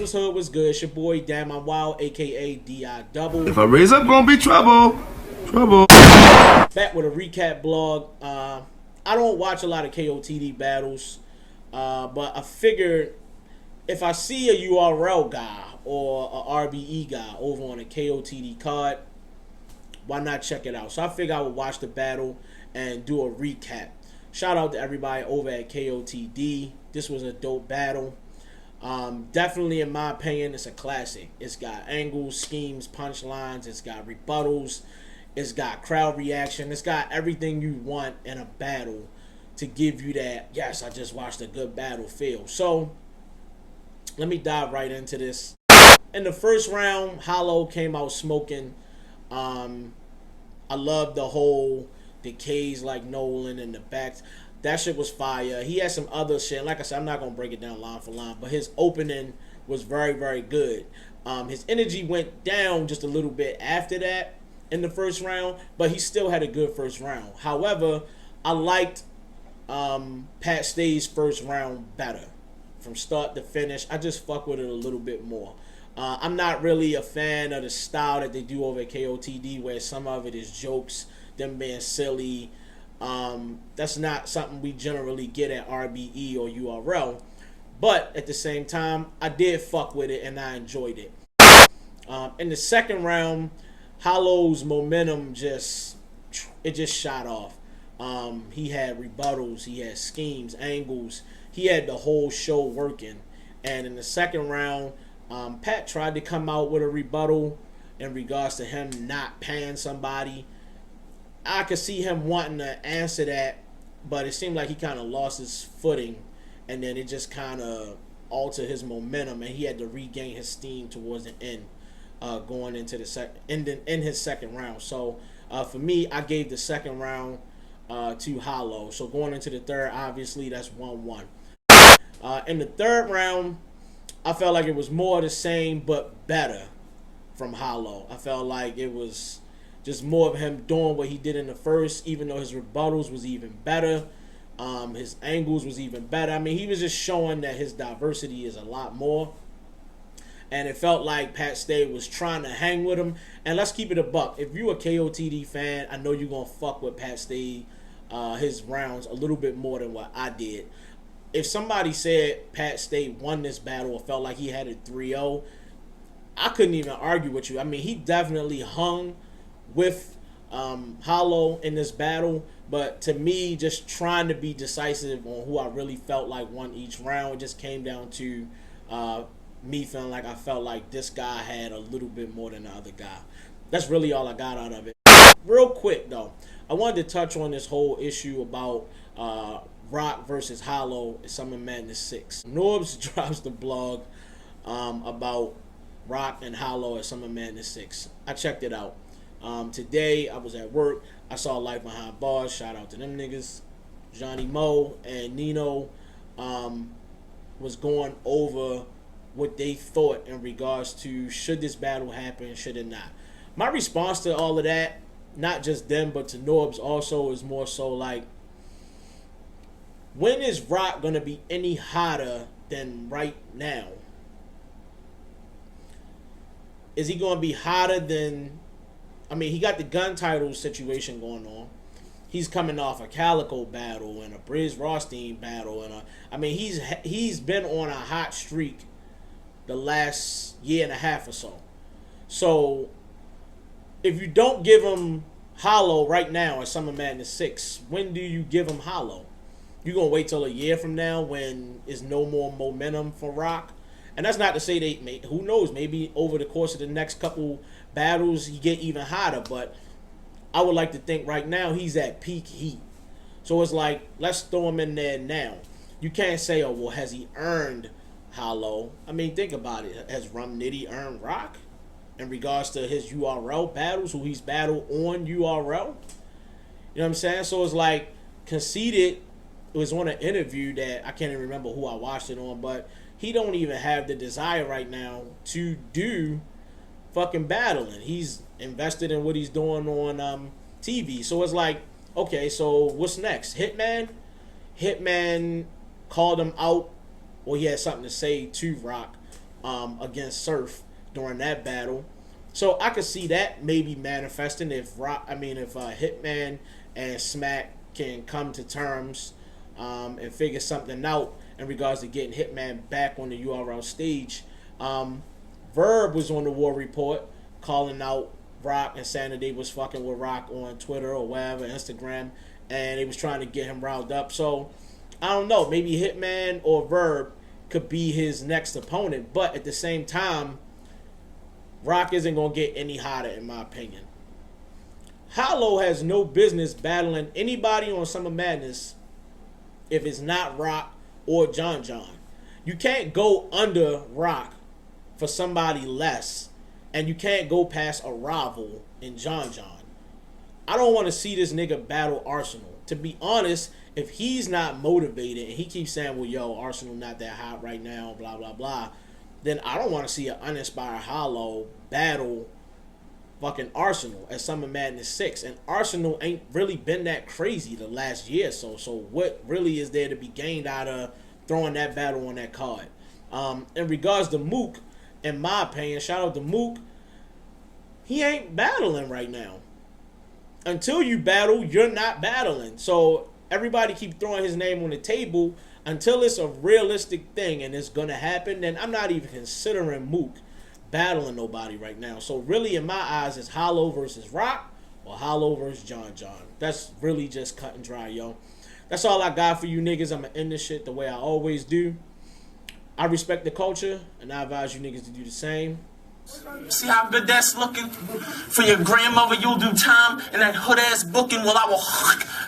what's hood, what's good? It's your boy Damn I'm Wild, aka DI Double. If I raise up, gonna be trouble. Trouble. Back with a recap blog. I don't watch a lot of KOTD battles, but I figured if I see a URL guy or a RBE guy over on a KOTD card, why not check it out? So I figured I would watch the battle and do a recap. Shout out to everybody over at KOTD. This was a dope battle. Definitely, in my opinion, it's a classic. It's got angles, schemes, punchlines. It's got rebuttals. It's got crowd reaction. It's got everything you want in a battle to give you that, yes, I just watched a good battle feel. So let me dive right into this. In the first round, Hollow came out smoking. I love the whole decays like Nolan in the back. That shit was fire. He had some other shit. Like I said, I'm not going to break it down line for line, but his opening was very, very good. His energy went down just a little bit after that in the first round, but he still had a good first round. However, I liked Pat Stay's first round better. From start to finish, I just fuck with it a little bit more. I'm not really a fan of the style that they do over at KOTD, where some of it is jokes, them being silly. That's not something we generally get at RBE or URL. But at the same time, I did fuck with it and I enjoyed it. In the second round, Hollow's momentum just shot off. He had rebuttals, he had schemes, angles. He had the whole show working. And in the second round, Pat tried to come out with a rebuttal in regards to him not paying somebody. I could see him wanting to answer that, but it seemed like he kind of lost his footing, and then it just kind of altered his momentum, and he had to regain his steam towards the end, going into the in his second round. So for me, I gave the second round to Hollow. So going into the third, obviously that's 1-1. In the third round, I felt like it was more the same but better from Hollow. I felt like it was just more of him doing what he did in the first, even though his rebuttals was even better. His angles was even better. I mean, he was just showing that his diversity is a lot more. And it felt like Pat Stay was trying to hang with him. And let's keep it a buck. If you a KOTD fan, I know you're going to fuck with Pat Stay, his rounds, a little bit more than what I did. If somebody said Pat Stay won this battle or felt like he had it 3-0, I couldn't even argue with you. I mean, he definitely hung with Hollow in this battle, but to me, just trying to be decisive on who I really felt like won each round, it just came down to me feeling like I felt like this guy had a little bit more than the other guy. That's really all I got out of it. Real quick though, I wanted to touch on this whole issue about Rock versus Hollow at Summer Madness 6. Norbs drops the blog about Rock and Hollow at Summer Madness 6. I checked it out. Today I was at work. I saw Life Behind Bars. Shout out to them niggas. Johnny Moe and Nino was going over what they thought in regards to should this battle happen, should it not. My response to all of that, not just them but to Norbs also, is more so like, when is Rock gonna be any hotter than right now? Is he gonna be hotter than, I mean, he got the gun title situation going on. He's coming off a Calico battle and a Briz Rothstein battle, and I mean, he's been on a hot streak the last year and a half or so. So if you don't give him Hollow right now at Summer Madness 6, when do you give him Hollow? You gonna wait till a year from now when there's no more momentum for Rock? And that's not to say they may, who knows, maybe over the course of the next couple battles he get even hotter, but I would like to think right now he's at peak heat. So it's like, let's throw him in there now. You can't say, oh well, has he earned Hollow? I mean, think about it. Has Rum Nitty earned Rock in regards to his URL battles, who he's battled on URL? You know what I'm saying? So it's like, Conceited was on an interview that I can't even remember who I watched it on, but he don't even have the desire right now to do fucking battling. He's invested in what he's doing on TV. So it's like, okay, so what's next? Hitman? Hitman called him out, or he had something to say to Rock against Surf during that battle. So I could see that maybe manifesting if Hitman and Smack can come to terms and figure something out in regards to getting Hitman back on the URL stage. Verb was on the War Report calling out Rock and saying that they was fucking with Rock on Twitter or whatever, Instagram, and they was trying to get him riled up. So I don't know, maybe Hitman or Verb could be his next opponent, but at the same time, Rock isn't gonna get any hotter in my opinion. Hollow has no business battling anybody on Summer Madness if it's not Rock or John John. You can't go under Rock for somebody less, and you can't go past a rival in John John. I don't want to see this nigga battle Arsenal. To be honest, if he's not motivated and he keeps saying, well, yo, Arsenal not that hot right now, blah, blah, blah, then I don't want to see an uninspired Hollow battle fucking Arsenal at Summer Madness 6. And Arsenal ain't really been that crazy the last year or so. So what really is there to be gained out of throwing that battle on that card? In regards to Mook, in my opinion, shout out to Mook, he ain't battling right now. Until you battle, you're not battling. So everybody keep throwing his name on the table. Until it's a realistic thing and it's going to happen, then I'm not even considering Mook battling nobody right now. So really, in my eyes, it's Hollow versus Rock or Hollow versus John John. That's really just cut and dry, yo. That's all I got for you niggas. I'm going to end this shit the way I always do. I respect the culture, and I advise you niggas to do the same. See how good that's looking? For your grandmother, you'll do time in that hood-ass booking while I will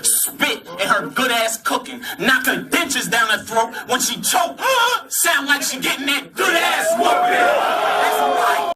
spit in her good-ass cooking. Knock her dentures down her throat when she choke. Sound like she getting that good-ass whooping. That's right.